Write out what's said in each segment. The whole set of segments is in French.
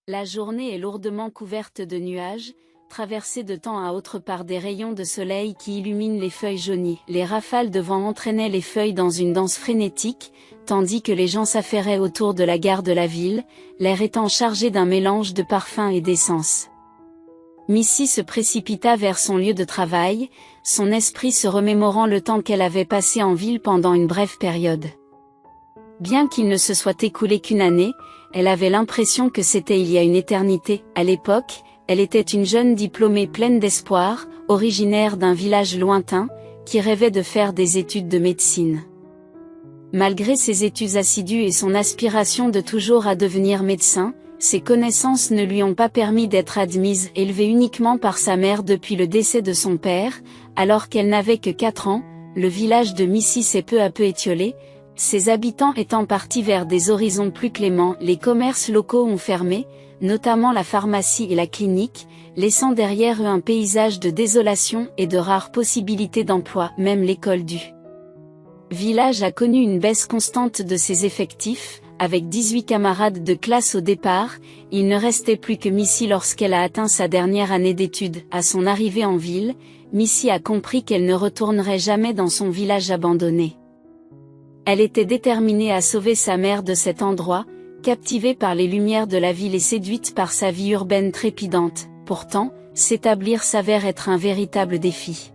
La journée est lourdement couverte de nuages, traversée de temps à autre par des rayons de soleil qui illuminent les feuilles jaunies. Les rafales de vent entraînaient les feuilles dans une danse frénétique, tandis que les gens s'affairaient autour de la gare de la ville, l'air étant chargé d'un mélange de parfums et d'essence. Missy se précipita vers son lieu de travail, son esprit se remémorant le temps qu'elle avait passé en ville pendant une brève période. Bien qu'il ne se soit écoulé qu'une année, elle avait l'impression que c'était il y a une éternité. À l'époque, elle était une jeune diplômée pleine d'espoir, originaire d'un village lointain, qui rêvait de faire des études de médecine. Malgré ses études assidues et son aspiration de toujours à devenir médecin, ses connaissances ne lui ont pas permis d'être admise, élevée uniquement par sa mère depuis le décès de son père, alors qu'elle n'avait que 4 ans, le village de Missy s'est peu à peu étiolé, ses habitants étant partis vers des horizons plus cléments. Les commerces locaux ont fermé, notamment la pharmacie et la clinique, laissant derrière eux un paysage de désolation et de rares possibilités d'emploi. Même l'école du village a connu une baisse constante de ses effectifs. Avec 18 camarades de classe au départ, il ne restait plus que Missy lorsqu'elle a atteint sa dernière année d'études. À son arrivée en ville, Missy a compris qu'elle ne retournerait jamais dans son village abandonné. Elle était déterminée à sauver sa mère de cet endroit, captivée par les lumières de la ville et séduite par sa vie urbaine trépidante. Pourtant, s'établir s'avère être un véritable défi.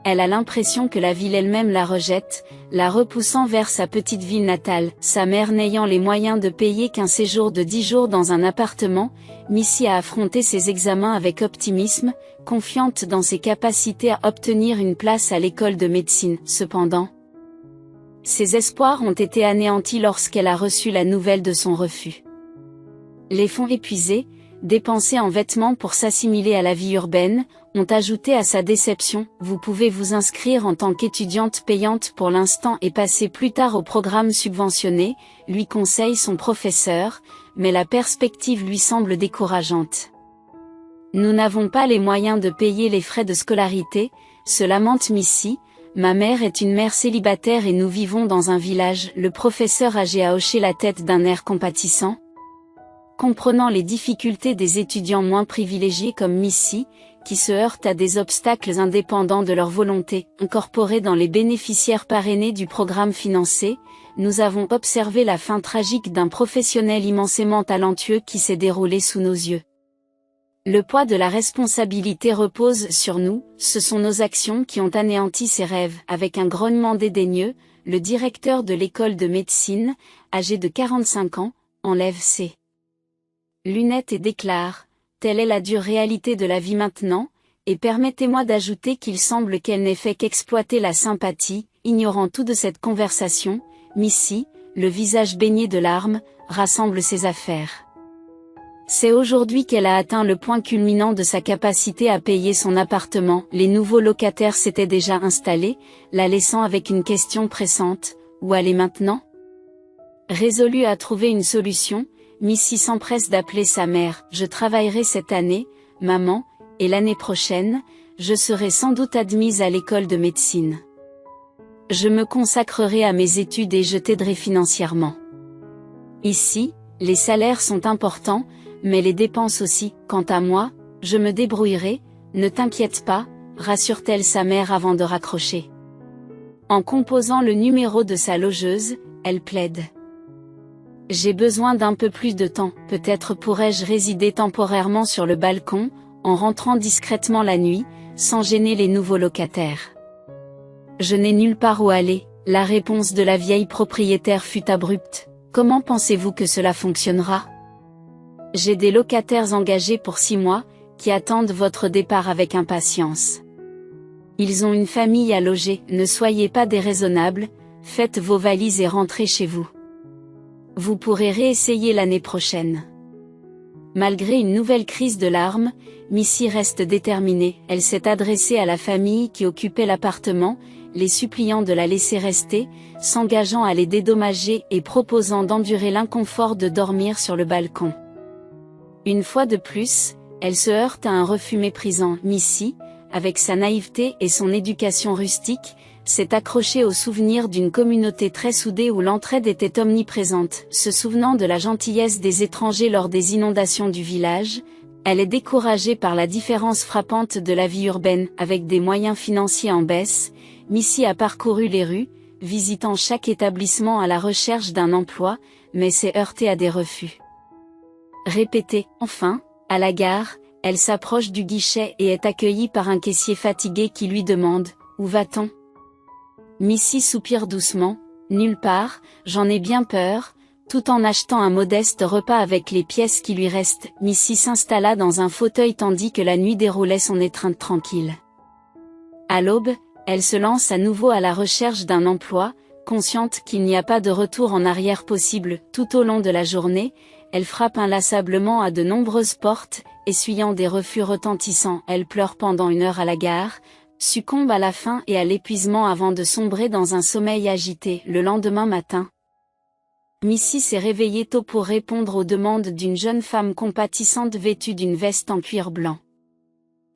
Elle a l'impression que la ville elle-même la rejette, la repoussant vers sa petite ville natale. Sa mère n'ayant les moyens de payer qu'un séjour de 10 jours dans un appartement, Missy a affronté ses examens avec optimisme, confiante dans ses capacités à obtenir une place à l'école de médecine. Cependant, ses espoirs ont été anéantis lorsqu'elle a reçu la nouvelle de son refus. Les fonds épuisés, dépensés en vêtements pour s'assimiler à la vie urbaine, ont ajouté à sa déception. Vous pouvez vous inscrire en tant qu'étudiante payante pour l'instant et passer plus tard au programme subventionné, lui conseille son professeur, mais la perspective lui semble décourageante. Nous n'avons pas les moyens de payer les frais de scolarité, se lamente Missy. Ma mère est une mère célibataire et nous vivons dans un village. Le professeur âgé a hoché la tête d'un air compatissant. Comprenant les difficultés des étudiants moins privilégiés comme Missy, qui se heurtent à des obstacles indépendants de leur volonté, incorporés dans les bénéficiaires parrainés du programme financé, nous avons observé la fin tragique d'un professionnel immensément talentueux qui s'est déroulé sous nos yeux. Le poids de la responsabilité repose sur nous, ce sont nos actions qui ont anéanti ses rêves. Avec un grognement dédaigneux, le directeur de l'école de médecine, âgé de 45 ans, enlève ses lunettes et déclare « Telle est la dure réalité de la vie maintenant », et permettez-moi d'ajouter qu'il semble qu'elle n'ait fait qu'exploiter la sympathie. Ignorant tout de cette conversation, Missy, le visage baigné de larmes, rassemble ses affaires. C'est aujourd'hui qu'elle a atteint le point culminant de sa capacité à payer son appartement. Les nouveaux locataires s'étaient déjà installés, la laissant avec une question pressante, où aller maintenant? Résolue à trouver une solution, Missy s'empresse d'appeler sa mère. Je travaillerai cette année, maman, et l'année prochaine, je serai sans doute admise à l'école de médecine. Je me consacrerai à mes études et je t'aiderai financièrement. Ici, les salaires sont importants, mais les dépenses aussi. Quant à moi, je me débrouillerai, ne t'inquiète pas, rassure-t-elle sa mère avant de raccrocher. En composant le numéro de sa logeuse, elle plaide. J'ai besoin d'un peu plus de temps, peut-être pourrais-je résider temporairement sur le balcon, en rentrant discrètement la nuit, sans gêner les nouveaux locataires. Je n'ai nulle part où aller, la réponse de la vieille propriétaire fut abrupte. Comment pensez-vous que cela fonctionnera? J'ai des locataires engagés pour 6 mois, qui attendent votre départ avec impatience. Ils ont une famille à loger, ne soyez pas déraisonnables, faites vos valises et rentrez chez vous. Vous pourrez réessayer l'année prochaine. Malgré une nouvelle crise de larmes, Missy reste déterminée. Elle s'est adressée à la famille qui occupait l'appartement, les suppliant de la laisser rester, s'engageant à les dédommager et proposant d'endurer l'inconfort de dormir sur le balcon. Une fois de plus, elle se heurte à un refus méprisant. Missy, avec sa naïveté et son éducation rustique, s'est accrochée au souvenir d'une communauté très soudée où l'entraide était omniprésente. Se souvenant de la gentillesse des étrangers lors des inondations du village, elle est découragée par la différence frappante de la vie urbaine. Avec des moyens financiers en baisse, Missy a parcouru les rues, visitant chaque établissement à la recherche d'un emploi, mais s'est heurtée à des refus répétés. Enfin, à la gare, elle s'approche du guichet et est accueillie par un caissier fatigué qui lui demande « Où va-t-on » Missy soupire doucement « Nulle part, j'en ai bien peur », tout en achetant un modeste repas avec les pièces qui lui restent. Missy s'installa dans un fauteuil tandis que la nuit déroulait son étreinte tranquille. À l'aube, elle se lance à nouveau à la recherche d'un emploi, consciente qu'il n'y a pas de retour en arrière possible. Tout au long de la journée, elle frappe inlassablement à de nombreuses portes, essuyant des refus retentissants. Elle pleure pendant 1 heure à la gare, succombe à la faim et à l'épuisement avant de sombrer dans un sommeil agité. Le lendemain matin, Missy s'est réveillée tôt pour répondre aux demandes d'une jeune femme compatissante vêtue d'une veste en cuir blanc.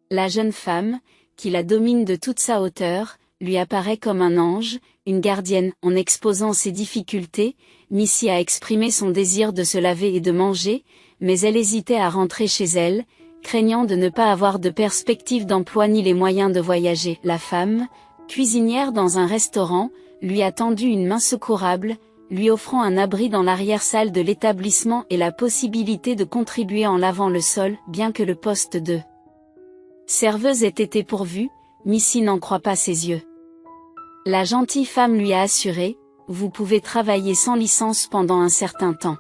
La jeune femme, qui la domine de toute sa hauteur, lui apparaît comme un ange, une gardienne. En exposant ses difficultés, Missy a exprimé son désir de se laver et de manger, mais elle hésitait à rentrer chez elle, craignant de ne pas avoir de perspective d'emploi ni les moyens de voyager. La femme, cuisinière dans un restaurant, lui a tendu une main secourable, lui offrant un abri dans l'arrière-salle de l'établissement et la possibilité de contribuer en lavant le sol. Bien que le poste de serveuse ait été pourvu, Missy n'en croit pas ses yeux. La gentille femme lui a assuré « Vous pouvez travailler sans licence pendant un certain temps.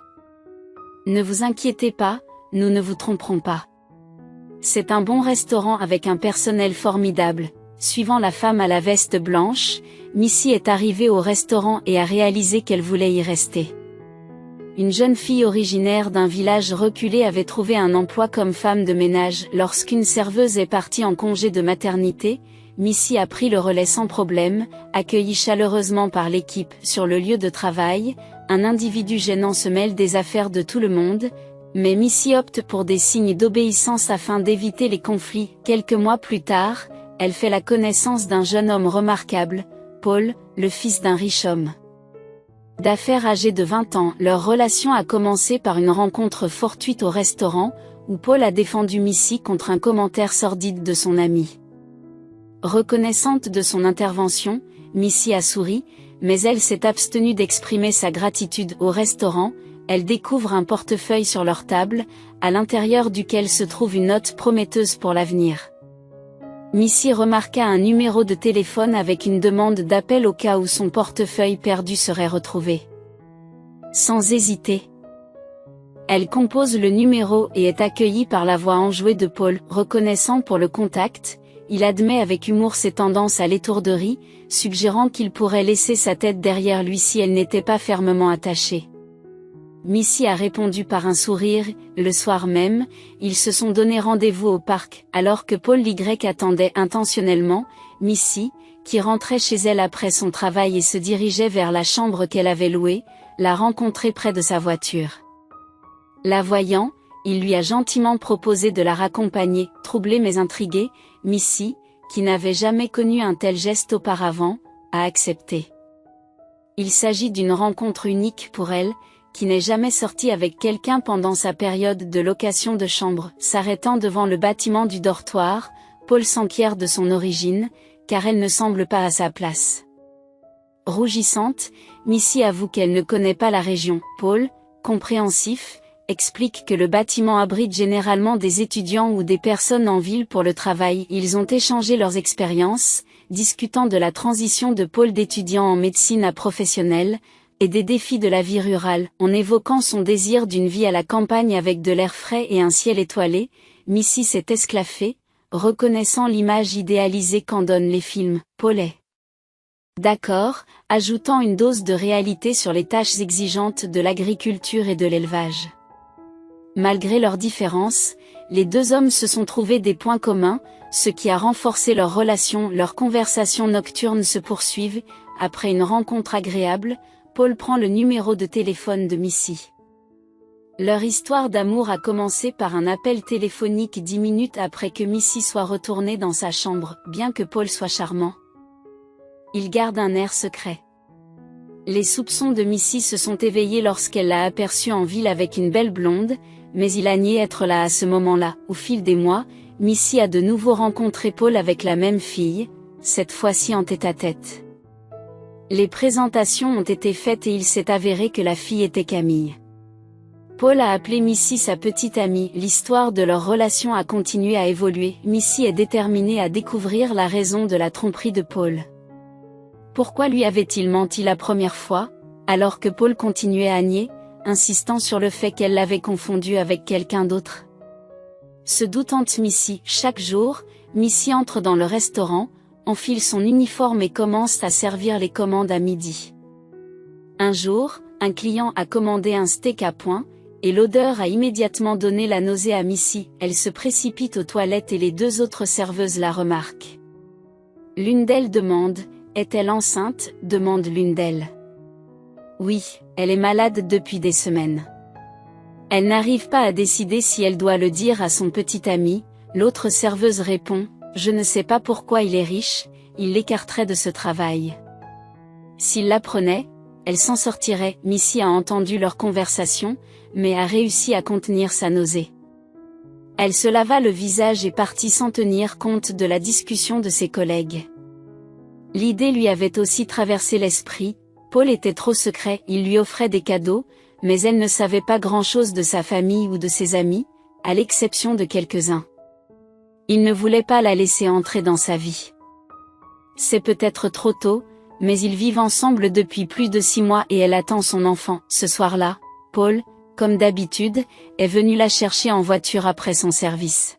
Ne vous inquiétez pas, nous ne vous tromperons pas. C'est un bon restaurant avec un personnel formidable. » Suivant la femme à la veste blanche, Missy est arrivée au restaurant et a réalisé qu'elle voulait y rester. Une jeune fille originaire d'un village reculé avait trouvé un emploi comme femme de ménage. Lorsqu'une serveuse est partie en congé de maternité, Missy a pris le relais sans problème, accueillie chaleureusement par l'équipe. Sur le lieu de travail, un individu gênant se mêle des affaires de tout le monde, mais Missy opte pour des signes d'obéissance afin d'éviter les conflits. Quelques mois plus tard, elle fait la connaissance d'un jeune homme remarquable, Paul, le fils d'un riche homme d'affaires âgé de 20 ans. Leur relation a commencé par une rencontre fortuite au restaurant, où Paul a défendu Missy contre un commentaire sordide de son ami. Reconnaissante de son intervention, Missy a souri, mais elle s'est abstenue d'exprimer sa gratitude. Au restaurant, elle découvre un portefeuille sur leur table, à l'intérieur duquel se trouve une note prometteuse pour l'avenir. Missy remarqua un numéro de téléphone avec une demande d'appel au cas où son portefeuille perdu serait retrouvé. Sans hésiter, elle compose le numéro et est accueillie par la voix enjouée de Paul. Reconnaissant pour le contact, il admet avec humour ses tendances à l'étourderie, suggérant qu'il pourrait laisser sa tête derrière lui si elle n'était pas fermement attachée. Missy a répondu par un sourire. Le soir même, ils se sont donné rendez-vous au parc. Alors que Paul Y attendait intentionnellement, Missy, qui rentrait chez elle après son travail et se dirigeait vers la chambre qu'elle avait louée, l'a rencontré près de sa voiture. La voyant, il lui a gentiment proposé de la raccompagner. Troublée mais intriguée, Missy, qui n'avait jamais connu un tel geste auparavant, a accepté. Il s'agit d'une rencontre unique pour elle, qui n'est jamais sortie avec quelqu'un pendant sa période de location de chambre. S'arrêtant devant le bâtiment du dortoir, Paul s'enquiert de son origine, car elle ne semble pas à sa place. Rougissante, Missy avoue qu'elle ne connaît pas la région. Paul, compréhensif, explique que le bâtiment abrite généralement des étudiants ou des personnes en ville pour le travail. Ils ont échangé leurs expériences, discutant de la transition de Paul d'étudiant en médecine à professionnel, et des défis de la vie rurale. En évoquant son désir d'une vie à la campagne avec de l'air frais et un ciel étoilé, Missy s'est esclaffée, reconnaissant l'image idéalisée qu'en donnent les films. Paul est d'accord, ajoutant une dose de réalité sur les tâches exigeantes de l'agriculture et de l'élevage. Malgré leurs différences, les deux hommes se sont trouvés des points communs, ce qui a renforcé leur relation. Leurs conversations nocturnes se poursuivent. Après une rencontre agréable, Paul prend le numéro de téléphone de Missy. Leur histoire d'amour a commencé par un appel téléphonique 10 minutes après que Missy soit retournée dans sa chambre. Bien que Paul soit charmant, Il garde un air secret. Les soupçons de Missy se sont éveillés lorsqu'elle l'a aperçu en ville avec une belle blonde, mais il a nié être là à ce moment-là. Au fil des mois, Missy a de nouveau rencontré Paul avec la même fille, cette fois-ci en tête-à-tête. Les présentations ont été faites et il s'est avéré que la fille était Camille. Paul a appelé Missy sa petite amie. L'histoire de leur relation a continué à évoluer. Missy est déterminée à découvrir la raison de la tromperie de Paul. Pourquoi lui avait-il menti la première fois, alors que Paul continuait à nier, insistant sur le fait qu'elle l'avait confondu avec quelqu'un d'autre? Se doutant de Missy, chaque jour, Missy entre dans le restaurant, enfile son uniforme et commence à servir les commandes à midi. Un jour, un client a commandé un steak à point, et l'odeur a immédiatement donné la nausée à Missy. Elle se précipite aux toilettes et les deux autres serveuses la remarquent. L'une d'elles demande: est-elle enceinte? Demande l'une d'elles. Oui, elle est malade depuis des semaines. Elle n'arrive pas à décider si elle doit le dire à son petit ami. L'autre serveuse répond: je ne sais pas pourquoi il est riche, il l'écarterait de ce travail. S'il l'apprenait, elle s'en sortirait. Missy a entendu leur conversation, mais a réussi à contenir sa nausée. Elle se lava le visage et partit sans tenir compte de la discussion de ses collègues. L'idée lui avait aussi traversé l'esprit. Paul était trop secret, il lui offrait des cadeaux, mais elle ne savait pas grand-chose de sa famille ou de ses amis, à l'exception de quelques-uns. Il ne voulait pas la laisser entrer dans sa vie. C'est peut-être trop tôt, mais ils vivent ensemble depuis plus de 6 mois et elle attend son enfant. Ce soir-là, Paul, comme d'habitude, est venu la chercher en voiture après son service.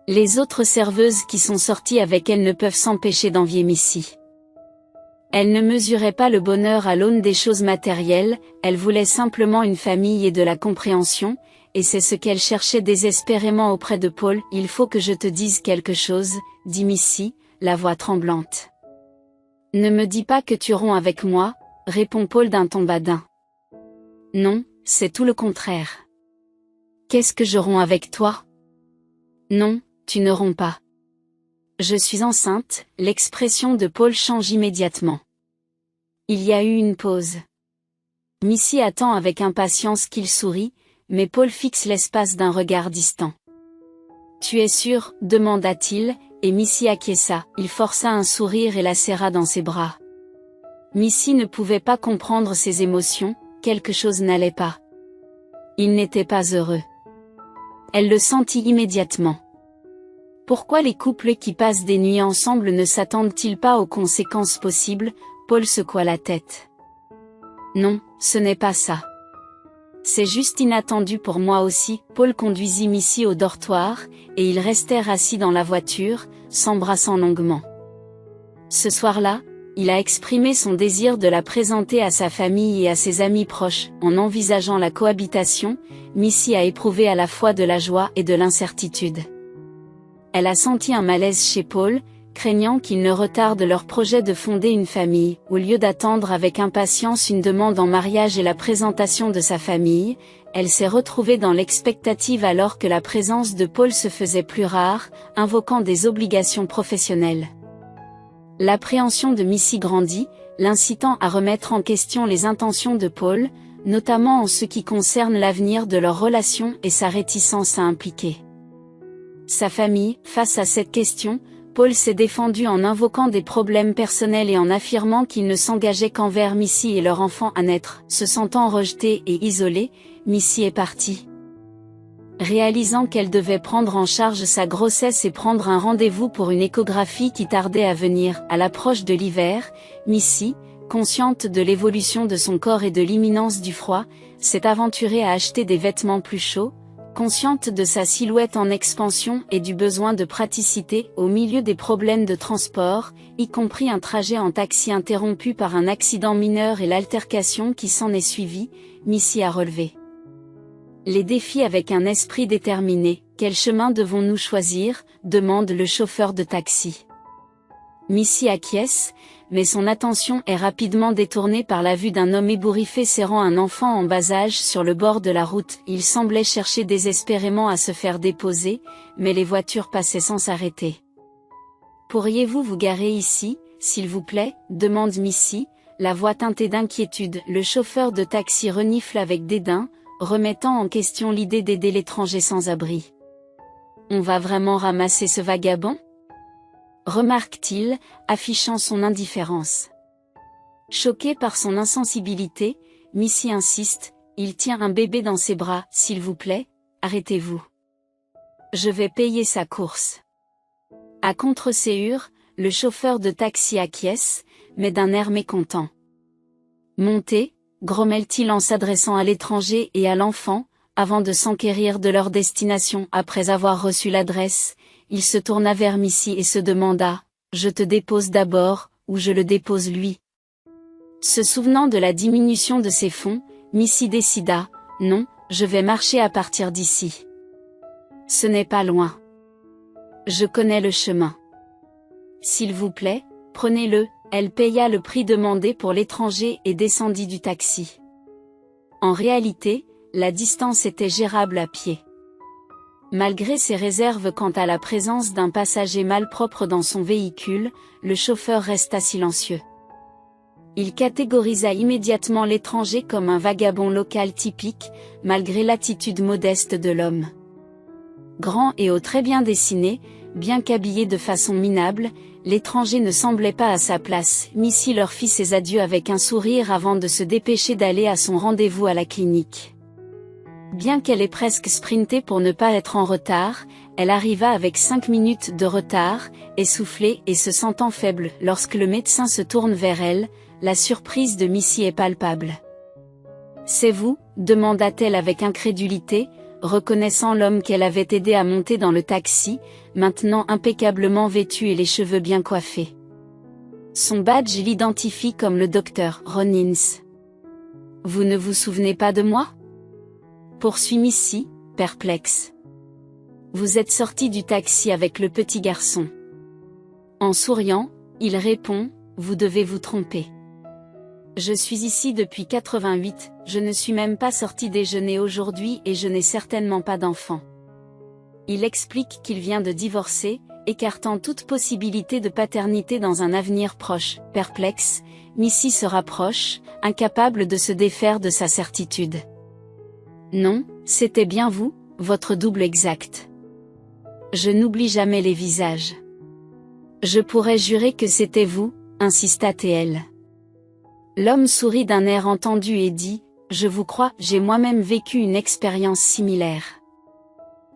Les autres serveuses qui sont sorties avec elle ne peuvent s'empêcher d'envier Missy. Elle ne mesurait pas le bonheur à l'aune des choses matérielles, elle voulait simplement une famille et de la compréhension, et c'est ce qu'elle cherchait désespérément auprès de Paul. Il faut que je te dise quelque chose, dit Missy, la voix tremblante. Ne me dis pas que tu romps avec moi, répond Paul d'un ton badin. Non, c'est tout le contraire. Qu'est-ce que je romps avec toi? Non, tu ne romps pas. Je suis enceinte. L'expression de Paul change immédiatement. Il y a eu une pause. Missy attend avec impatience qu'il sourie, mais Paul fixe l'espace d'un regard distant. Tu es sûr? Demanda-t-il, et Missy acquiesça. Il força un sourire et la serra dans ses bras. Missy ne pouvait pas comprendre ses émotions, quelque chose n'allait pas. Il n'était pas heureux. Elle le sentit immédiatement. Pourquoi les couples qui passent des nuits ensemble ne s'attendent-ils pas aux conséquences possibles? Paul secoua la tête. Non, ce n'est pas ça. C'est juste inattendu pour moi aussi. Paul conduisit Missy au dortoir, et ils restèrent assis dans la voiture, s'embrassant longuement. Ce soir-là, il a exprimé son désir de la présenter à sa famille et à ses amis proches. En envisageant la cohabitation, Missy a éprouvé à la fois de la joie et de l'incertitude. Elle a senti un malaise chez Paul, craignant qu'il ne retarde leur projet de fonder une famille. Au lieu d'attendre avec impatience une demande en mariage et la présentation de sa famille, elle s'est retrouvée dans l'expectative alors que la présence de Paul se faisait plus rare, invoquant des obligations professionnelles. L'appréhension de Missy grandit, l'incitant à remettre en question les intentions de Paul, notamment en ce qui concerne l'avenir de leur relation et sa réticence à impliquer sa famille. Face à cette question, Paul s'est défendu en invoquant des problèmes personnels et en affirmant qu'il ne s'engageait qu'envers Missy et leur enfant à naître. Se sentant rejetée et isolée, Missy est partie. Réalisant qu'elle devait prendre en charge sa grossesse et prendre un rendez-vous pour une échographie qui tardait à venir, à l'approche de l'hiver, Missy, consciente de l'évolution de son corps et de l'imminence du froid, s'est aventurée à acheter des vêtements plus chauds, consciente de sa silhouette en expansion et du besoin de praticité au milieu des problèmes de transport, y compris un trajet en taxi interrompu par un accident mineur et l'altercation qui s'en est suivie, Missy a relevé les défis avec un esprit déterminé. Quel chemin devons-nous choisir? Demande le chauffeur de taxi. Missy acquiesce, mais son attention est rapidement détournée par la vue d'un homme ébouriffé serrant un enfant en bas âge sur le bord de la route. Il semblait chercher désespérément à se faire déposer, mais les voitures passaient sans s'arrêter. Pourriez-vous vous garer ici, s'il vous plaît, demande Missy, la voix teintée d'inquiétude. Le chauffeur de taxi renifle avec dédain, remettant en question l'idée d'aider l'étranger sans abri. On va vraiment ramasser ce vagabond ? Remarque-t-il, affichant son indifférence. Choqué par son insensibilité, Missy insiste, il tient un bébé dans ses bras, s'il vous plaît, arrêtez-vous. Je vais payer sa course. À contre-séhur, le chauffeur de taxi acquiesce, mais d'un air mécontent. Montez, grommelle-t-il en s'adressant à l'étranger et à l'enfant, avant de s'enquérir de leur destination. Après avoir reçu l'adresse, il se tourna vers Missy et se demanda, « Je te dépose d'abord, ou je le dépose lui ?» Se souvenant de la diminution de ses fonds, Missy décida, « Non, je vais marcher à partir d'ici. Ce n'est pas loin. Je connais le chemin. S'il vous plaît, prenez-le. » Elle paya le prix demandé pour l'étranger et descendit du taxi. En réalité, la distance était gérable à pied. Malgré ses réserves quant à la présence d'un passager malpropre dans son véhicule, le chauffeur resta silencieux. Il catégorisa immédiatement l'étranger comme un vagabond local typique, malgré l'attitude modeste de l'homme. Grand et haut très bien dessiné, bien qu'habillé de façon minable, l'étranger ne semblait pas à sa place. Missy leur fit ses adieux avec un sourire avant de se dépêcher d'aller à son rendez-vous à la clinique. Bien qu'elle ait presque sprinté pour ne pas être en retard, elle arriva avec 5 minutes de retard, essoufflée et se sentant faible. Lorsque le médecin se tourne vers elle, la surprise de Missy est palpable. « C'est vous ?» demanda-t-elle avec incrédulité, reconnaissant l'homme qu'elle avait aidé à monter dans le taxi, maintenant impeccablement vêtu et les cheveux bien coiffés. Son badge l'identifie comme le docteur Rollins. « Vous ne vous souvenez pas de moi ?» poursuit Missy, perplexe. « Vous êtes sorti du taxi avec le petit garçon. » En souriant, il répond, « Vous devez vous tromper. Je suis ici depuis 88, je ne suis même pas sorti déjeuner aujourd'hui et je n'ai certainement pas d'enfant. » Il explique qu'il vient de divorcer, écartant toute possibilité de paternité dans un avenir proche. Perplexe, Missy se rapproche, incapable de se défaire de sa certitude. « Non, c'était bien vous, votre double exact. Je n'oublie jamais les visages. Je pourrais jurer que c'était vous, » insista-t-elle. L'homme sourit d'un air entendu et dit, « Je vous crois, j'ai moi-même vécu une expérience similaire.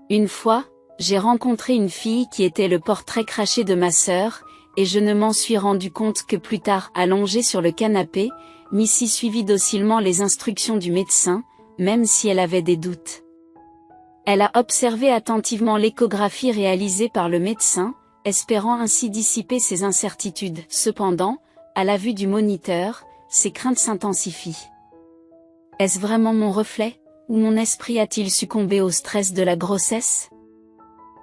Une fois, j'ai rencontré une fille qui était le portrait craché de ma sœur, et je ne m'en suis rendu compte que plus tard. » Allongée sur le canapé, Missy suivit docilement les instructions du médecin, même si elle avait des doutes. Elle a observé attentivement l'échographie réalisée par le médecin, espérant ainsi dissiper ses incertitudes. Cependant, à la vue du moniteur, ses craintes s'intensifient. Est-ce vraiment mon reflet, ou mon esprit a-t-il succombé au stress de la grossesse ?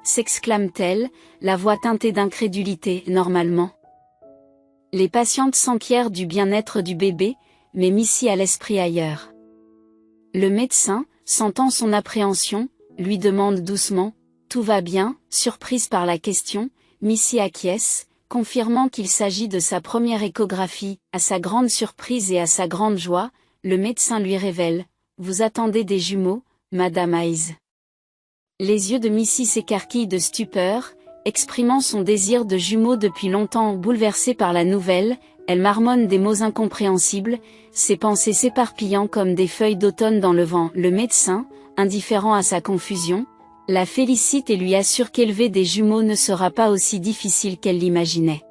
S'exclame-t-elle, la voix teintée d'incrédulité. Normalement, les patientes s'enquièrent du bien-être du bébé, mais Missy a l'esprit ailleurs. Le médecin, sentant son appréhension, lui demande doucement, « Tout va bien ?» Surprise par la question, Missy acquiesce, confirmant qu'il s'agit de sa première échographie. À sa grande surprise et à sa grande joie, le médecin lui révèle, « Vous attendez des jumeaux, Madame Hayes ?» Les yeux de Missy s'écarquillent de stupeur, exprimant son désir de jumeaux depuis longtemps. Bouleversée par la nouvelle, elle marmonne des mots incompréhensibles, ses pensées s'éparpillant comme des feuilles d'automne dans le vent. Le médecin, indifférent à sa confusion, la félicite et lui assure qu'élever des jumeaux ne sera pas aussi difficile qu'elle l'imaginait.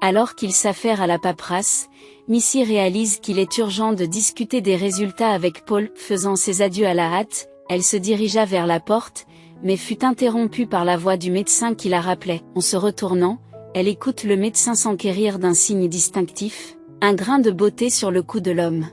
Alors qu'il s'affaire à la paperasse, Missy réalise qu'il est urgent de discuter des résultats avec Paul. Faisant ses adieux à la hâte, elle se dirigea vers la porte, mais fut interrompue par la voix du médecin qui la rappelait. En se retournant, elle écoute le médecin s'enquérir d'un signe distinctif, un grain de beauté sur le cou de l'homme.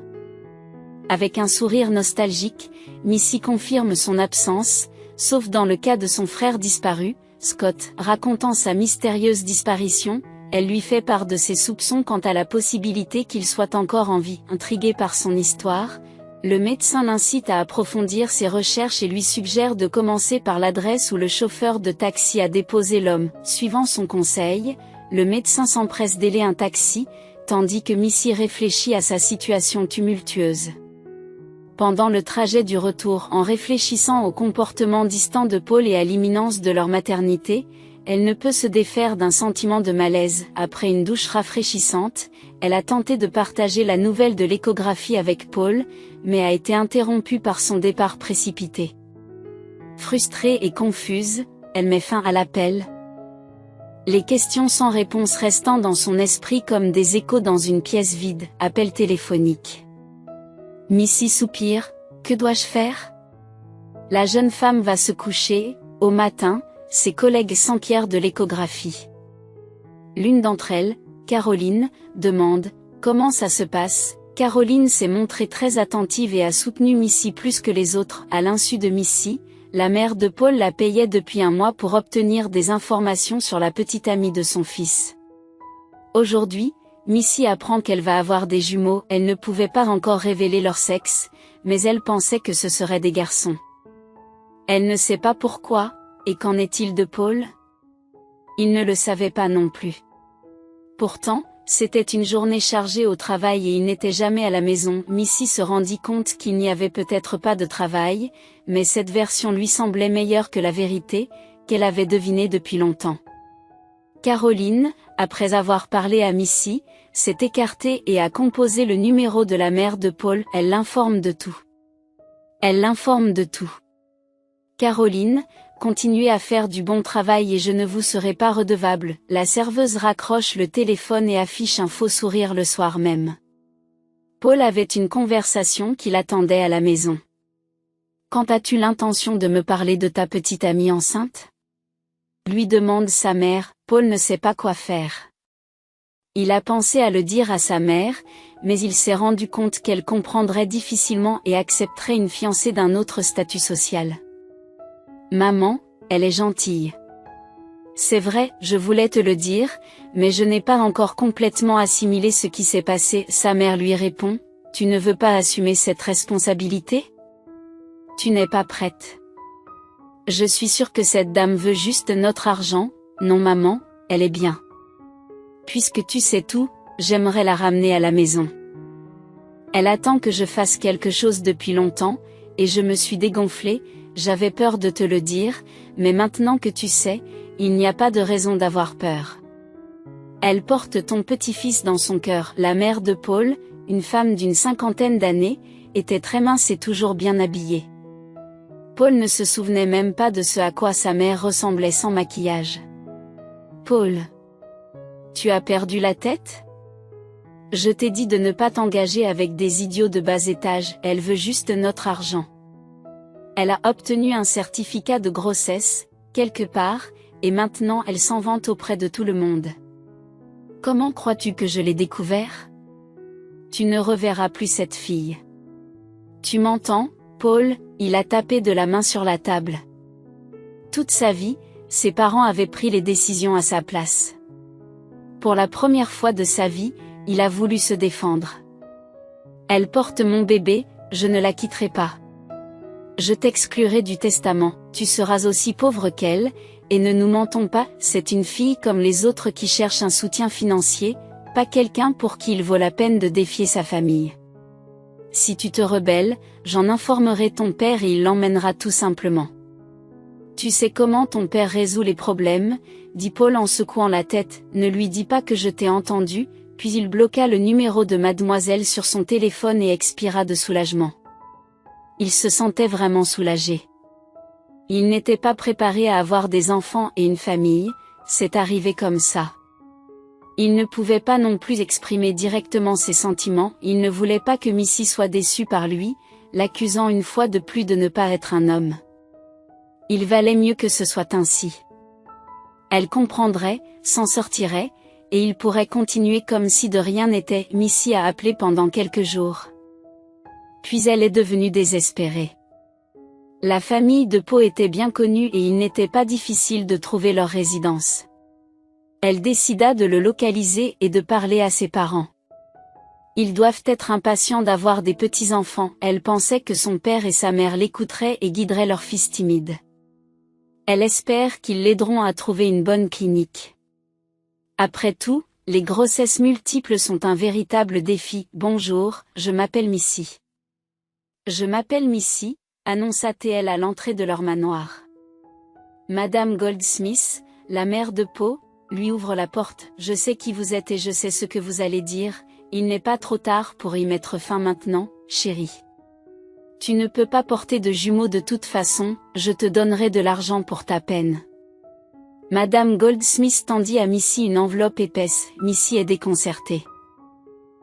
Avec un sourire nostalgique, Missy confirme son absence, sauf dans le cas de son frère disparu, Scott. Racontant sa mystérieuse disparition, elle lui fait part de ses soupçons quant à la possibilité qu'il soit encore en vie. Intrigué par son histoire, le médecin l'incite à approfondir ses recherches et lui suggère de commencer par l'adresse où le chauffeur de taxi a déposé l'homme. Suivant son conseil, le médecin s'empresse d'ailer un taxi, tandis que Missy réfléchit à sa situation tumultueuse. Pendant le trajet du retour, en réfléchissant au comportement distant de Paul et à l'imminence de leur maternité, elle ne peut se défaire d'un sentiment de malaise. Après une douche rafraîchissante, elle a tenté de partager la nouvelle de l'échographie avec Paul, mais a été interrompue par son départ précipité. Frustrée et confuse, elle met fin à l'appel. Les questions sans réponse restant dans son esprit comme des échos dans une pièce vide. Appel téléphonique. Missy soupire, que dois-je faire? La jeune femme va se coucher, au matin, ses collègues s'enquièrent de l'échographie. L'une d'entre elles, Caroline, demande, comment ça se passe? Caroline s'est montrée très attentive et a soutenu Missy plus que les autres. À l'insu de Missy, la mère de Paul la payait depuis un mois pour obtenir des informations sur la petite amie de son fils. Aujourd'hui, Missy apprend qu'elle va avoir des jumeaux. Elle ne pouvait pas encore révéler leur sexe, mais elle pensait que ce seraient des garçons. Elle ne sait pas pourquoi, et qu'en est-il de Paul? Il ne le savait pas non plus. Pourtant, c'était une journée chargée au travail et il n'était jamais à la maison. Missy se rendit compte qu'il n'y avait peut-être pas de travail, mais cette version lui semblait meilleure que la vérité, qu'elle avait devinée depuis longtemps. Caroline, après avoir parlé à Missy, s'est écartée et a composé le numéro de la mère de Paul. Elle l'informe de tout. Caroline, continuez à faire du bon travail et je ne vous serai pas redevable. La serveuse raccroche le téléphone et affiche un faux sourire le soir même. Paul avait une conversation qui l'attendait à la maison. Quand as-tu l'intention de me parler de ta petite amie enceinte? Lui demande sa mère. Paul ne sait pas quoi faire. Il a pensé à le dire à sa mère, mais il s'est rendu compte qu'elle comprendrait difficilement et accepterait une fiancée d'un autre statut social. Maman, elle est gentille. C'est vrai, je voulais te le dire, mais je n'ai pas encore complètement assimilé ce qui s'est passé. Sa mère lui répond, tu ne veux pas assumer cette responsabilité? Tu n'es pas prête. Je suis sûre que cette dame veut juste notre argent. Non maman, elle est bien. Puisque tu sais tout, j'aimerais la ramener à la maison. Elle attend que je fasse quelque chose depuis longtemps, et je me suis dégonflée, j'avais peur de te le dire, mais maintenant que tu sais, il n'y a pas de raison d'avoir peur. Elle porte ton petit-fils dans son cœur. La mère de Paul, une femme d'une 50aine d'années, était très mince et toujours bien habillée. Paul ne se souvenait même pas de ce à quoi sa mère ressemblait sans maquillage. Paul. Tu as perdu la tête? Je t'ai dit de ne pas t'engager avec des idiots de bas étage, elle veut juste notre argent. Elle a obtenu un certificat de grossesse, quelque part, et maintenant elle s'en vante auprès de tout le monde. Comment crois-tu que je l'ai découvert? Tu ne reverras plus cette fille. Tu m'entends, Paul? Il a tapé de la main sur la table. Toute sa vie, ses parents avaient pris les décisions à sa place. Pour la première fois de sa vie, il a voulu se défendre. Elle porte mon bébé, je ne la quitterai pas. Je t'exclurai du testament, tu seras aussi pauvre qu'elle, et ne nous mentons pas, c'est une fille comme les autres qui cherche un soutien financier, pas quelqu'un pour qui il vaut la peine de défier sa famille. Si tu te rebelles, j'en informerai ton père et il l'emmènera tout simplement. Tu sais comment ton père résout les problèmes, dit Paul en secouant la tête, ne lui dis pas que je t'ai entendu, puis il bloqua le numéro de mademoiselle sur son téléphone et expira de soulagement. Il se sentait vraiment soulagé. Il n'était pas préparé à avoir des enfants et une famille, c'est arrivé comme ça. Il ne pouvait pas non plus exprimer directement ses sentiments, il ne voulait pas que Missy soit déçue par lui, l'accusant une fois de plus de ne pas être un homme. Il valait mieux que ce soit ainsi. Elle comprendrait, s'en sortirait, et il pourrait continuer comme si de rien n'était. Missy a appelé pendant quelques jours. Puis elle est devenue désespérée. La famille de Pau était bien connue et il n'était pas difficile de trouver leur résidence. Elle décida de le localiser et de parler à ses parents. Ils doivent être impatients d'avoir des petits-enfants. Elle pensait que son père et sa mère l'écouteraient et guideraient leur fils timide. Elle espère qu'ils l'aideront à trouver une bonne clinique. Après tout, les grossesses multiples sont un véritable défi. Bonjour, je m'appelle Missy. Je m'appelle Missy, annonça-t-elle à l'entrée de leur manoir. Madame Goldsmith, la mère de Poe, lui ouvre la porte. Je sais qui vous êtes et je sais ce que vous allez dire, il n'est pas trop tard pour y mettre fin maintenant, chérie. Tu ne peux pas porter de jumeaux de toute façon, je te donnerai de l'argent pour ta peine. Madame Goldsmith tendit à Missy une enveloppe épaisse. Missy est déconcertée.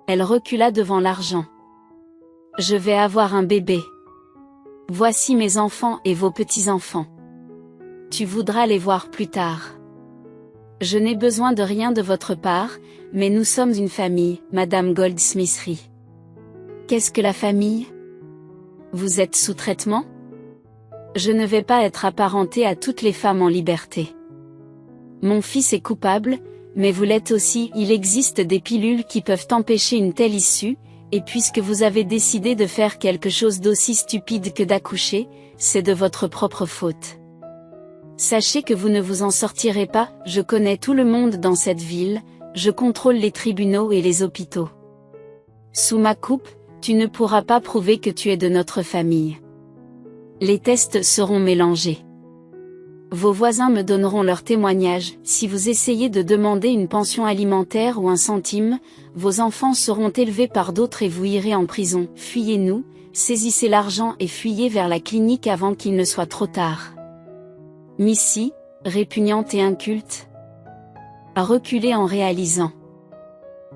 Elle recula devant l'argent. Je vais avoir un bébé. Voici mes enfants et vos petits-enfants. Tu voudras les voir plus tard. Je n'ai besoin de rien de votre part, mais nous sommes une famille, Madame Goldsmith rit. Qu'est-ce que la famille ? Vous êtes sous traitement ? Je ne vais pas être apparentée à toutes les femmes en liberté. Mon fils est coupable, mais vous l'êtes aussi. Il existe des pilules qui peuvent empêcher une telle issue, et puisque vous avez décidé de faire quelque chose d'aussi stupide que d'accoucher, c'est de votre propre faute. Sachez que vous ne vous en sortirez pas, je connais tout le monde dans cette ville, je contrôle les tribunaux et les hôpitaux. Sous ma coupe, tu ne pourras pas prouver que tu es de notre famille. Les tests seront mélangés. Vos voisins me donneront leur témoignage. Si vous essayez de demander une pension alimentaire ou un centime, vos enfants seront élevés par d'autres et vous irez en prison. Fuyez-nous, saisissez l'argent et fuyez vers la clinique avant qu'il ne soit trop tard. Missy, répugnante et inculte, a reculé en réalisant.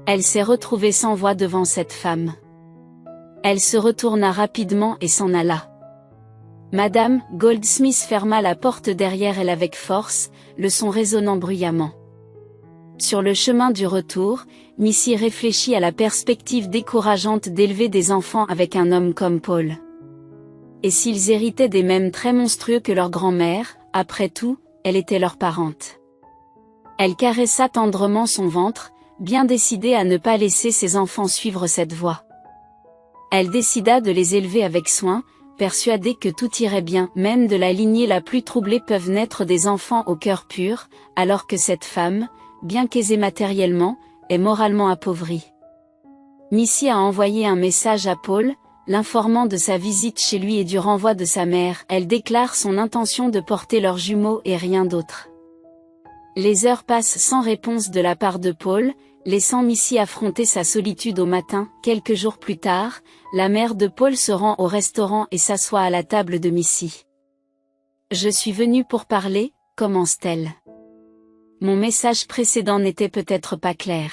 Elle s'est retrouvée sans voix devant cette femme. Elle se retourna rapidement et s'en alla. Madame Goldsmith ferma la porte derrière elle avec force, le son résonnant bruyamment. Sur le chemin du retour, Missy réfléchit à la perspective décourageante d'élever des enfants avec un homme comme Paul. Et s'ils héritaient des mêmes traits monstrueux que leur grand-mère, après tout, elle était leur parente. Elle caressa tendrement son ventre, bien décidée à ne pas laisser ses enfants suivre cette voie. Elle décida de les élever avec soin, persuadée que tout irait bien. Même de la lignée la plus troublée peuvent naître des enfants au cœur pur, alors que cette femme, bien qu'aisée matériellement, est moralement appauvrie. Missy a envoyé un message à Paul, l'informant de sa visite chez lui et du renvoi de sa mère. Elle déclare son intention de porter leurs jumeaux et rien d'autre. Les heures passent sans réponse de la part de Paul, laissant Missy affronter sa solitude au matin. Quelques jours plus tard, la mère de Paul se rend au restaurant et s'assoit à la table de Missy. « Je suis venue pour parler », commence-t-elle. « Mon message précédent n'était peut-être pas clair.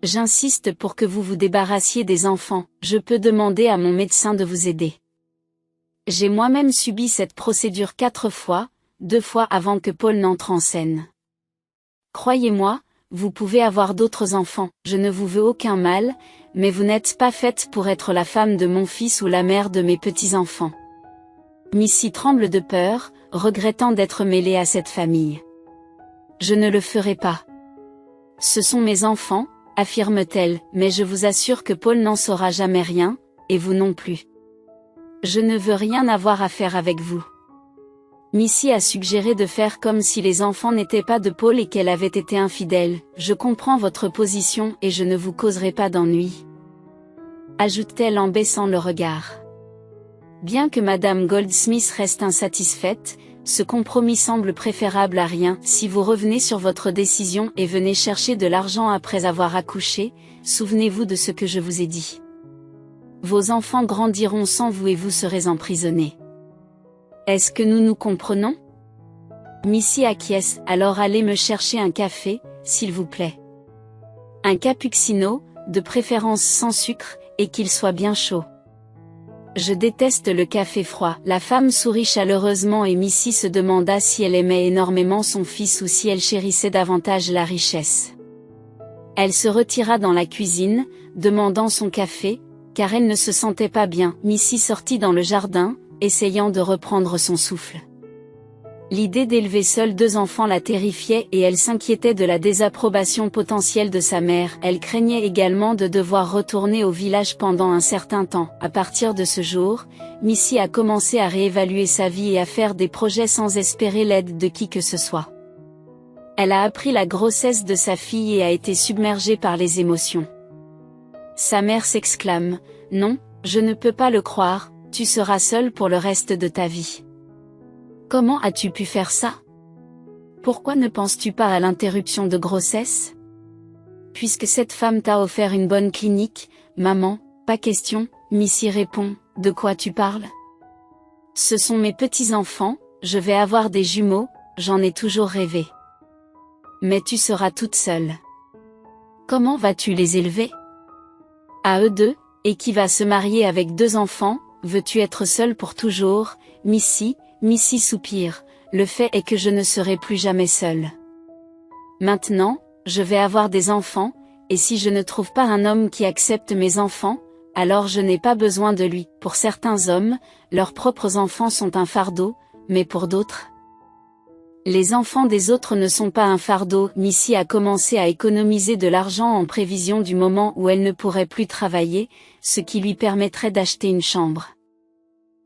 J'insiste pour que vous vous débarrassiez des enfants, je peux demander à mon médecin de vous aider. J'ai moi-même subi cette procédure 4 fois, 2 fois avant que Paul n'entre en scène. Croyez-moi, vous pouvez avoir d'autres enfants, je ne vous veux aucun mal, mais vous n'êtes pas faite pour être la femme de mon fils ou la mère de mes petits-enfants. » Missy tremble de peur, regrettant d'être mêlée à cette famille. « Je ne le ferai pas. Ce sont mes enfants, affirme-t-elle, mais je vous assure que Paul n'en saura jamais rien, et vous non plus. Je ne veux rien avoir à faire avec vous. » Missy a suggéré de faire comme si les enfants n'étaient pas de Paul et qu'elle avait été infidèle. « Je comprends votre position et je ne vous causerai pas d'ennui. » ajoute-t-elle en baissant le regard. Bien que Madame Goldsmith reste insatisfaite, ce compromis semble préférable à rien. Si vous revenez sur votre décision et venez chercher de l'argent après avoir accouché, souvenez-vous de ce que je vous ai dit. Vos enfants grandiront sans vous et vous serez emprisonnés. Est-ce que nous nous comprenons ? Missy acquiesce. Alors allez me chercher un café, s'il vous plaît. Un cappuccino, de préférence sans sucre, et qu'il soit bien chaud. Je déteste le café froid. La femme sourit chaleureusement et Missy se demanda si elle aimait énormément son fils ou si elle chérissait davantage la richesse. Elle se retira dans la cuisine, demandant son café, car elle ne se sentait pas bien. Missy sortit dans le jardin, essayant de reprendre son souffle. L'idée d'élever seule 2 enfants la terrifiait et elle s'inquiétait de la désapprobation potentielle de sa mère. Elle craignait également de devoir retourner au village pendant un certain temps. À partir de ce jour, Missy a commencé à réévaluer sa vie et à faire des projets sans espérer l'aide de qui que ce soit. Elle a appris la grossesse de sa fille et a été submergée par les émotions. Sa mère s'exclame, « Non, je ne peux pas le croire, tu seras seule pour le reste de ta vie. Comment as-tu pu faire ça? Pourquoi ne penses-tu pas à l'interruption de grossesse? Puisque cette femme t'a offert une bonne clinique, maman, pas question. » Missy répond, « De quoi tu parles? Ce sont mes petits-enfants, je vais avoir des jumeaux, j'en ai toujours rêvé. Mais tu seras toute seule. Comment vas-tu les élever? À eux deux, et qui va se marier avec 2 enfants, veux-tu être seule pour toujours? Missy soupire, le fait est que je ne serai plus jamais seule. Maintenant, je vais avoir des enfants, et si je ne trouve pas un homme qui accepte mes enfants, alors je n'ai pas besoin de lui. Pour certains hommes, leurs propres enfants sont un fardeau, mais pour d'autres, les enfants des autres ne sont pas un fardeau. Missy a commencé à économiser de l'argent en prévision du moment où elle ne pourrait plus travailler, ce qui lui permettrait d'acheter une chambre.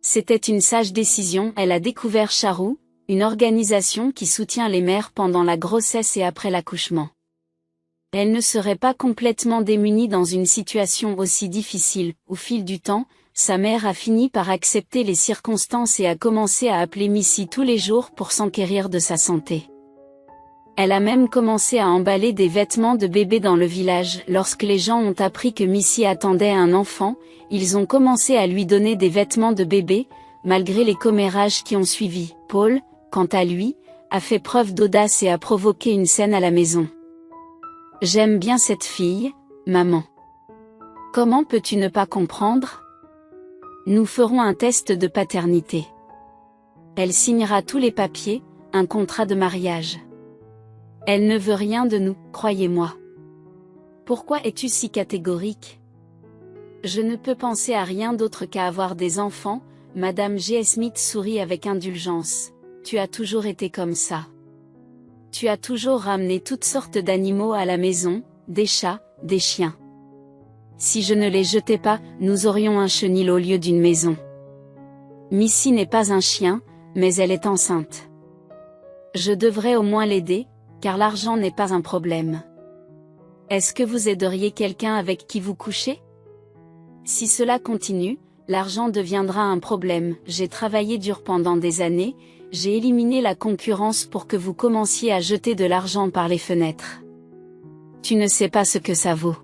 C'était une sage décision. Elle a découvert Charou, une organisation qui soutient les mères pendant la grossesse et après l'accouchement. Elle ne serait pas complètement démunie dans une situation aussi difficile. Au fil du temps, sa mère a fini par accepter les circonstances et a commencé à appeler Missy tous les jours pour s'enquérir de sa santé. Elle a même commencé à emballer des vêtements de bébé dans le village. Lorsque les gens ont appris que Missy attendait un enfant, ils ont commencé à lui donner des vêtements de bébé, malgré les commérages qui ont suivi. Paul, quant à lui, a fait preuve d'audace et a provoqué une scène à la maison. « J'aime bien cette fille, maman. Comment peux-tu ne pas comprendre? Nous ferons un test de paternité. Elle signera tous les papiers, un contrat de mariage. Elle ne veut rien de nous, croyez-moi. Pourquoi es-tu si catégorique? Je ne peux penser à rien d'autre qu'à avoir des enfants. » Madame G. Smith sourit avec indulgence. « Tu as toujours été comme ça. Tu as toujours ramené toutes sortes d'animaux à la maison, des chats, des chiens. Si je ne les jetais pas, nous aurions un chenil au lieu d'une maison. Missy n'est pas un chien, mais elle est enceinte. Je devrais au moins l'aider, car l'argent n'est pas un problème. Est-ce que vous aideriez quelqu'un avec qui vous couchez? Si cela continue, l'argent deviendra un problème. J'ai travaillé dur pendant des années, j'ai éliminé la concurrence pour que vous commenciez à jeter de l'argent par les fenêtres. Tu ne sais pas ce que ça vaut.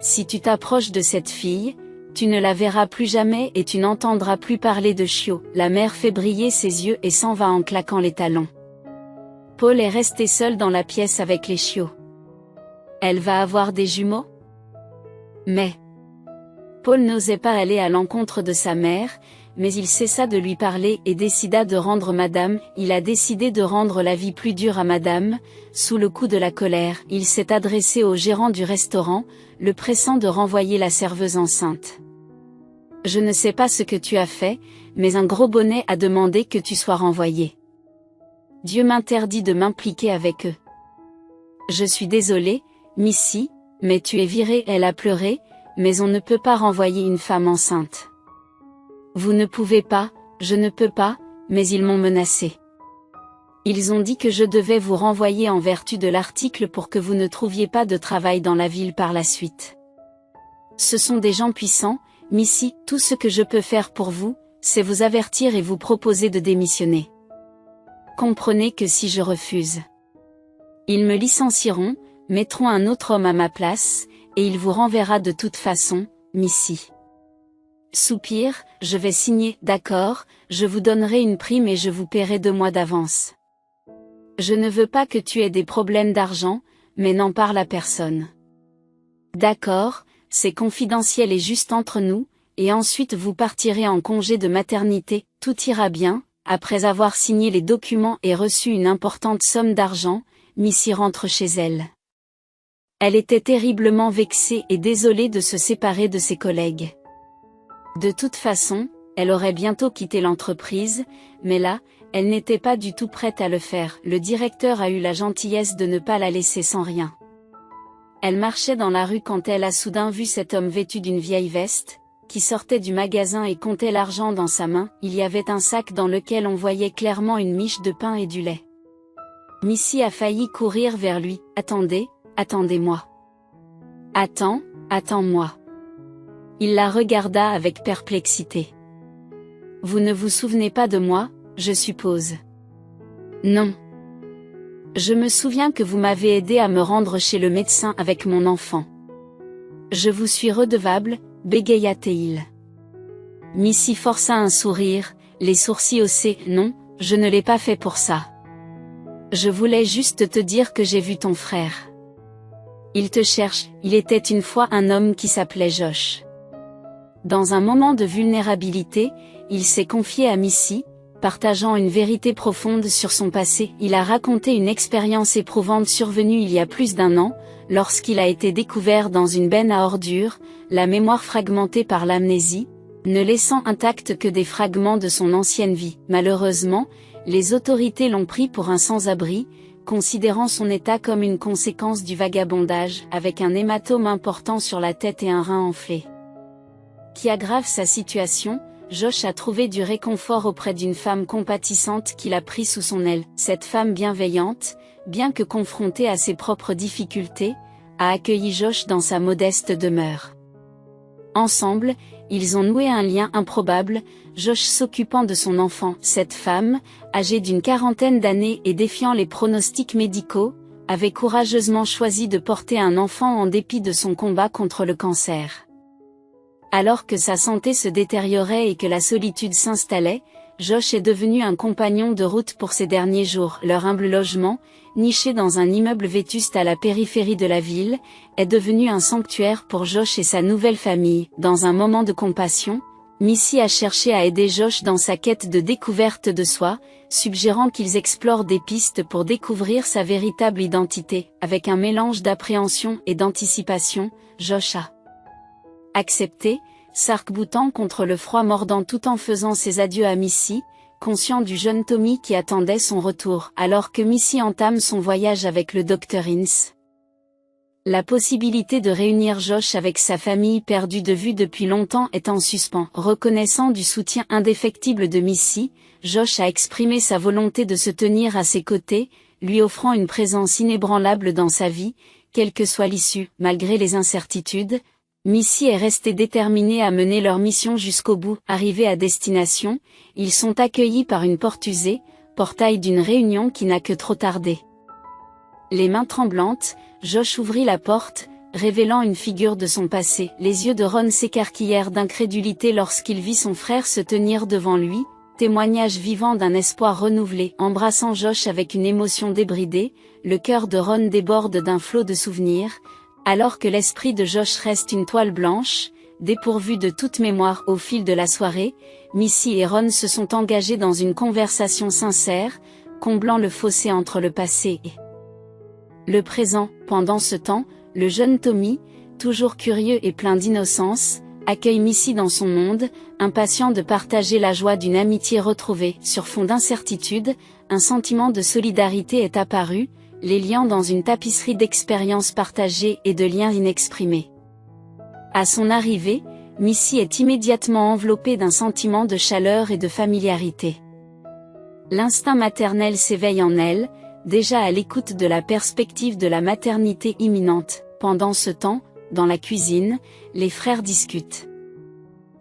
Si tu t'approches de cette fille, tu ne la verras plus jamais et tu n'entendras plus parler de chiots. » La mère fait briller ses yeux et s'en va en claquant les talons. Paul est resté seul dans la pièce avec les chiots. Elle va avoir des jumeaux? Mais Paul n'osait pas aller à l'encontre de sa mère, mais il cessa de lui parler et décida de rendre Madame. Il a décidé de rendre la vie plus dure à Madame. Sous le coup de la colère, il s'est adressé au gérant du restaurant, le pressant de renvoyer la serveuse enceinte. « Je ne sais pas ce que tu as fait, mais un gros bonnet a demandé que tu sois renvoyé. Dieu m'interdit de m'impliquer avec eux. Je suis désolée, Missy, mais tu es virée. » Elle a pleuré, mais on ne peut pas renvoyer une femme enceinte. Vous ne pouvez pas, je ne peux pas, mais ils m'ont menacé. Ils ont dit que je devais vous renvoyer en vertu de l'article pour que vous ne trouviez pas de travail dans la ville par la suite. Ce sont des gens puissants, Missy, tout ce que je peux faire pour vous, c'est vous avertir et vous proposer de démissionner. Comprenez que si je refuse, ils me licencieront, mettront un autre homme à ma place, et il vous renverra de toute façon, Missy. Soupir, je vais signer. D'accord, je vous donnerai une prime et je vous paierai 2 mois d'avance. Je ne veux pas que tu aies des problèmes d'argent, mais n'en parle à personne. D'accord, c'est confidentiel et juste entre nous, et ensuite vous partirez en congé de maternité, tout ira bien. » Après avoir signé les documents et reçu une importante somme d'argent, Missy rentre chez elle. Elle était terriblement vexée et désolée de se séparer de ses collègues. De toute façon, elle aurait bientôt quitté l'entreprise, mais là, elle n'était pas du tout prête à le faire. Le directeur a eu la gentillesse de ne pas la laisser sans rien. Elle marchait dans la rue quand elle a soudain vu cet homme vêtu d'une vieille veste, qui sortait du magasin et comptait l'argent dans sa main. Il y avait un sac dans lequel on voyait clairement une miche de pain et du lait. Missy a failli courir vers lui. « Attendez, attendez-moi. Attends, attends-moi. » Il la regarda avec perplexité. « Vous ne vous souvenez pas de moi, je suppose. » « Non. Je me souviens que vous m'avez aidé à me rendre chez le médecin avec mon enfant. Je vous suis redevable, bégaya-t-il. Missy força un sourire, les sourcils haussés. « Non, je ne l'ai pas fait pour ça. Je voulais juste te dire que j'ai vu ton frère. Il te cherche. » Il était une fois un homme qui s'appelait Josh. Dans un moment de vulnérabilité, il s'est confié à Missy, partageant une vérité profonde sur son passé. Il a raconté une expérience éprouvante survenue il y a plus d'1 an, lorsqu'il a été découvert dans une benne à ordures, la mémoire fragmentée par l'amnésie, ne laissant intacts que des fragments de son ancienne vie. Malheureusement, les autorités l'ont pris pour un sans-abri, considérant son état comme une conséquence du vagabondage, avec un hématome important sur la tête et un rein enflé. Qui aggrave sa situation, Josh a trouvé du réconfort auprès d'une femme compatissante qu'il a pris sous son aile. Cette femme bienveillante, bien que confrontée à ses propres difficultés, a accueilli Josh dans sa modeste demeure. Ensemble, ils ont noué un lien improbable, Josh s'occupant de son enfant. Cette femme, âgée d'une 40aine d'années et défiant les pronostics médicaux, avait courageusement choisi de porter un enfant en dépit de son combat contre le cancer. Alors que sa santé se détériorait et que la solitude s'installait, Josh est devenu un compagnon de route pour ces derniers jours. Leur humble logement, niché dans un immeuble vétuste à la périphérie de la ville, est devenu un sanctuaire pour Josh et sa nouvelle famille. Dans un moment de compassion, Missy a cherché à aider Josh dans sa quête de découverte de soi, suggérant qu'ils explorent des pistes pour découvrir sa véritable identité. Avec un mélange d'appréhension et d'anticipation, Josh a accepté, s'arc-boutant contre le froid mordant tout en faisant ses adieux à Missy, conscient du jeune Tommy qui attendait son retour. Alors que Missy entame son voyage avec le Dr. Ince, la possibilité de réunir Josh avec sa famille perdue de vue depuis longtemps est en suspens. Reconnaissant du soutien indéfectible de Missy, Josh a exprimé sa volonté de se tenir à ses côtés, lui offrant une présence inébranlable dans sa vie, quelle que soit l'issue. Malgré les incertitudes, Missy est restée déterminée à mener leur mission jusqu'au bout. Arrivés à destination, ils sont accueillis par une porte usée, portail d'une réunion qui n'a que trop tardé. Les mains tremblantes, Josh ouvrit la porte, révélant une figure de son passé. Les yeux de Ron s'écarquillèrent d'incrédulité lorsqu'il vit son frère se tenir devant lui, témoignage vivant d'un espoir renouvelé. Embrassant Josh avec une émotion débridée, le cœur de Ron déborde d'un flot de souvenirs, alors que l'esprit de Josh reste une toile blanche, dépourvue de toute mémoire. Au fil de la soirée, Missy et Ron se sont engagés dans une conversation sincère, comblant le fossé entre le passé et le présent. Pendant ce temps, le jeune Tommy, toujours curieux et plein d'innocence, accueille Missy dans son monde, impatient de partager la joie d'une amitié retrouvée. Sur fond d'incertitude, un sentiment de solidarité est apparu, les liant dans une tapisserie d'expériences partagées et de liens inexprimés. À son arrivée, Missy est immédiatement enveloppée d'un sentiment de chaleur et de familiarité. L'instinct maternel s'éveille en elle, déjà à l'écoute de la perspective de la maternité imminente. Pendant ce temps, dans la cuisine, les frères discutent.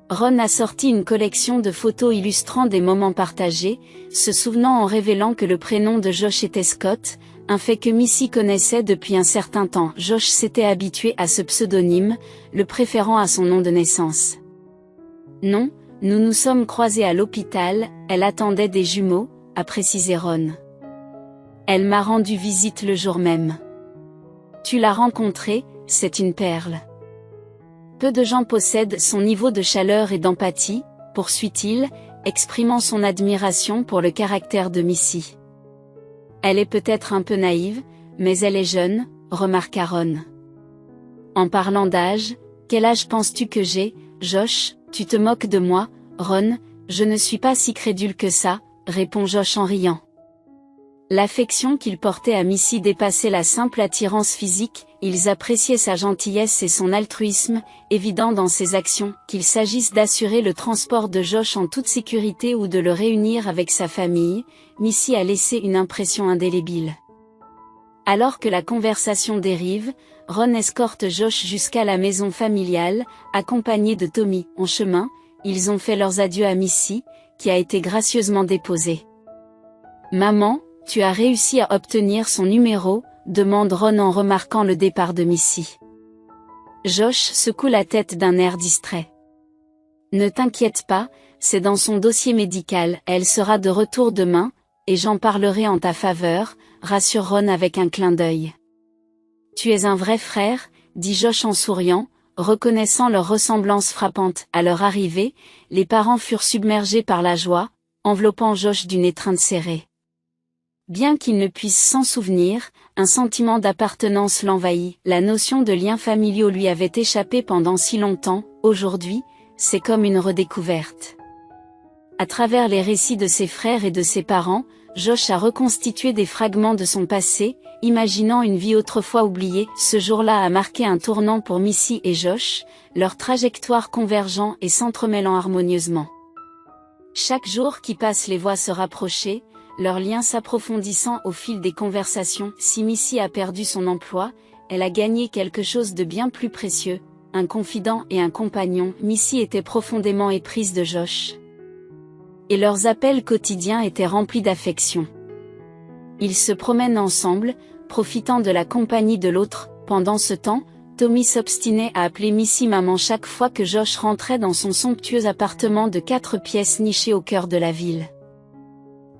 Ron a sorti une collection de photos illustrant des moments partagés, se souvenant en révélant que le prénom de Josh était Scott, un fait que Missy connaissait depuis un certain temps. Josh s'était habitué à ce pseudonyme, le préférant à son nom de naissance. Non, nous nous sommes croisés à l'hôpital, elle attendait des jumeaux, a précisé Ron. Elle m'a rendu visite le jour même. Tu l'as rencontrée, c'est une perle. Peu de gens possèdent son niveau de chaleur et d'empathie, poursuit-il, exprimant son admiration pour le caractère de Missy. Elle est peut-être un peu naïve, mais elle est jeune, remarqua Ron. En parlant d'âge, quel âge penses-tu que j'ai, Josh? Tu te moques de moi, Ron? Je ne suis pas si crédule que ça, répond Josh en riant. L'affection qu'il portait à Missy dépassait la simple attirance physique, ils appréciaient sa gentillesse et son altruisme, évident dans ses actions, qu'il s'agisse d'assurer le transport de Josh en toute sécurité ou de le réunir avec sa famille, Missy a laissé une impression indélébile. Alors que la conversation dérive, Ron escorte Josh jusqu'à la maison familiale, accompagné de Tommy. En chemin, ils ont fait leurs adieux à Missy, qui a été gracieusement déposée. « Maman, tu as réussi à obtenir son numéro ?» demande Ron en remarquant le départ de Missy. Josh secoue la tête d'un air distrait. « Ne t'inquiète pas, c'est dans son dossier médical, elle sera de retour demain, et j'en parlerai en ta faveur, rassure Ron avec un clin d'œil. Tu es un vrai frère, dit Josh en souriant, reconnaissant leur ressemblance frappante. À leur arrivée, les parents furent submergés par la joie, enveloppant Josh d'une étreinte serrée. Bien qu'il ne puisse s'en souvenir, un sentiment d'appartenance l'envahit. La notion de liens familiaux lui avait échappé pendant si longtemps. Aujourd'hui, c'est comme une redécouverte. À travers les récits de ses frères et de ses parents, Josh a reconstitué des fragments de son passé, imaginant une vie autrefois oubliée. Ce jour-là a marqué un tournant pour Missy et Josh, leurs trajectoires convergeant et s'entremêlant harmonieusement. Chaque jour qui passe les voix se rapprochaient, leurs liens s'approfondissant au fil des conversations. Si Missy a perdu son emploi, elle a gagné quelque chose de bien plus précieux, un confident et un compagnon. Missy était profondément éprise de Josh. Et leurs appels quotidiens étaient remplis d'affection. Ils se promènent ensemble, profitant de la compagnie de l'autre. Pendant ce temps, Tommy s'obstinait à appeler Missy maman chaque fois que Josh rentrait dans son somptueux appartement de 4 pièces niché au cœur de la ville.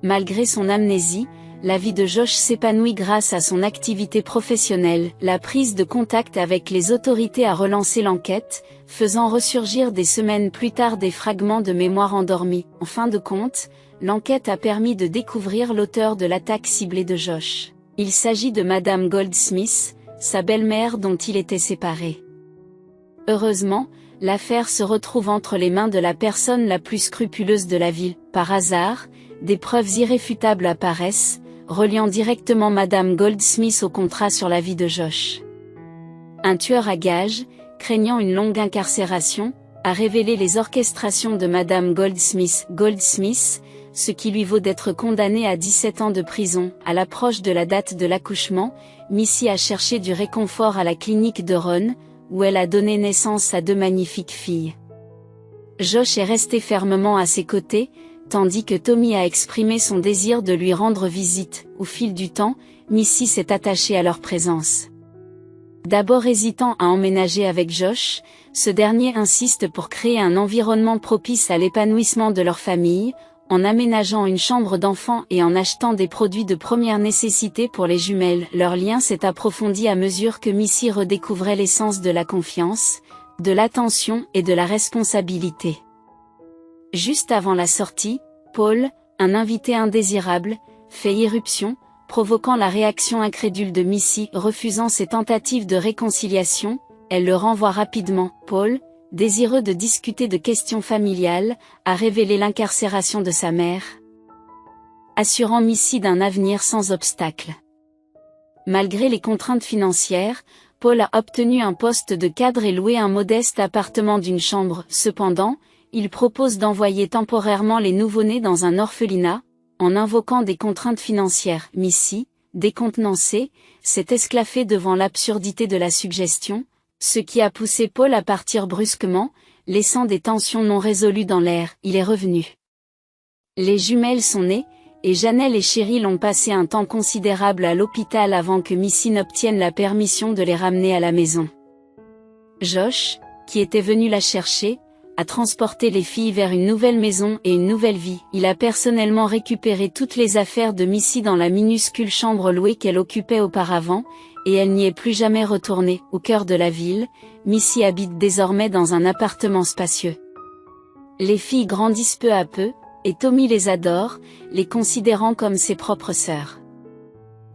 Malgré son amnésie, la vie de Josh s'épanouit grâce à son activité professionnelle. La prise de contact avec les autorités a relancé l'enquête, faisant ressurgir des semaines plus tard des fragments de mémoire endormis. En fin de compte, l'enquête a permis de découvrir l'auteur de l'attaque ciblée de Josh. Il s'agit de Madame Goldsmith, sa belle-mère dont il était séparé. Heureusement, l'affaire se retrouve entre les mains de la personne la plus scrupuleuse de la ville. Par hasard, des preuves irréfutables apparaissent, reliant directement Madame Goldsmith au contrat sur la vie de Josh. Un tueur à gages, craignant une longue incarcération, a révélé les orchestrations de Madame Goldsmith, ce qui lui vaut d'être condamnée à 17 ans de prison. À l'approche de la date de l'accouchement, Missy a cherché du réconfort à la clinique de Ron, où elle a donné naissance à 2 magnifiques filles. Josh est resté fermement à ses côtés, tandis que Tommy a exprimé son désir de lui rendre visite. Au fil du temps, Missy s'est attachée à leur présence. D'abord hésitant à emménager avec Josh, ce dernier insiste pour créer un environnement propice à l'épanouissement de leur famille, en aménageant une chambre d'enfant et en achetant des produits de première nécessité pour les jumelles. Leur lien s'est approfondi à mesure que Missy redécouvrait l'essence de la confiance, de l'attention et de la responsabilité. Juste avant la sortie, Paul, un invité indésirable, fait irruption, provoquant la réaction incrédule de Missy. Refusant ses tentatives de réconciliation, elle le renvoie rapidement. Paul, désireux de discuter de questions familiales, a révélé l'incarcération de sa mère, assurant Missy d'un avenir sans obstacle. Malgré les contraintes financières, Paul a obtenu un poste de cadre et loué un modeste appartement d'une chambre. Cependant, il propose d'envoyer temporairement les nouveau-nés dans un orphelinat, en invoquant des contraintes financières. Missy, décontenancée, s'est esclaffée devant l'absurdité de la suggestion, ce qui a poussé Paul à partir brusquement, laissant des tensions non résolues dans l'air. Il est revenu. Les jumelles sont nées, et Janelle et Cheryl ont passé un temps considérable à l'hôpital avant que Missy n'obtienne la permission de les ramener à la maison. Josh, qui était venu la chercher, a transporté les filles vers une nouvelle maison et une nouvelle vie. Il a personnellement récupéré toutes les affaires de Missy dans la minuscule chambre louée qu'elle occupait auparavant, et elle n'y est plus jamais retournée. Au cœur de la ville, Missy habite désormais dans un appartement spacieux. Les filles grandissent peu à peu, et Tommy les adore, les considérant comme ses propres sœurs.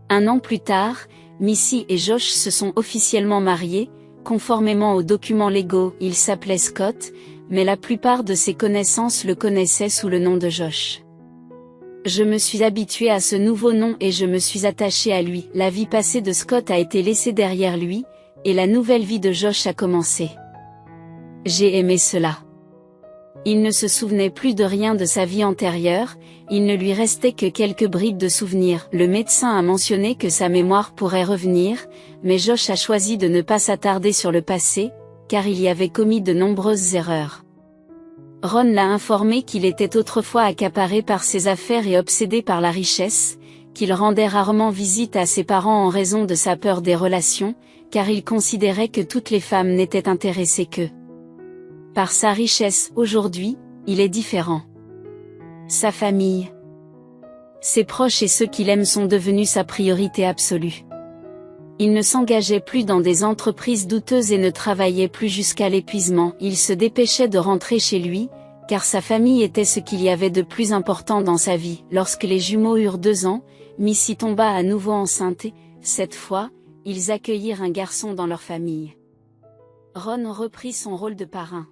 1 an plus tard, Missy et Josh se sont officiellement mariés, conformément aux documents légaux. Il s'appelait Scott, mais la plupart de ses connaissances le connaissaient sous le nom de Josh. Je me suis habituée à ce nouveau nom et je me suis attachée à lui. La vie passée de Scott a été laissée derrière lui, et la nouvelle vie de Josh a commencé. J'ai aimé cela. Il ne se souvenait plus de rien de sa vie antérieure, il ne lui restait que quelques bribes de souvenirs. Le médecin a mentionné que sa mémoire pourrait revenir, mais Josh a choisi de ne pas s'attarder sur le passé, car il y avait commis de nombreuses erreurs. Ron l'a informé qu'il était autrefois accaparé par ses affaires et obsédé par la richesse, qu'il rendait rarement visite à ses parents en raison de sa peur des relations, car il considérait que toutes les femmes n'étaient intéressées que par sa richesse. Aujourd'hui, il est différent. Sa famille, ses proches et ceux qu'il aime sont devenus sa priorité absolue. Il ne s'engageait plus dans des entreprises douteuses et ne travaillait plus jusqu'à l'épuisement. Il se dépêchait de rentrer chez lui, car sa famille était ce qu'il y avait de plus important dans sa vie. Lorsque les jumeaux eurent 2 ans, Missy tomba à nouveau enceinte et, cette fois, ils accueillirent un garçon dans leur famille. Ron reprit son rôle de parrain.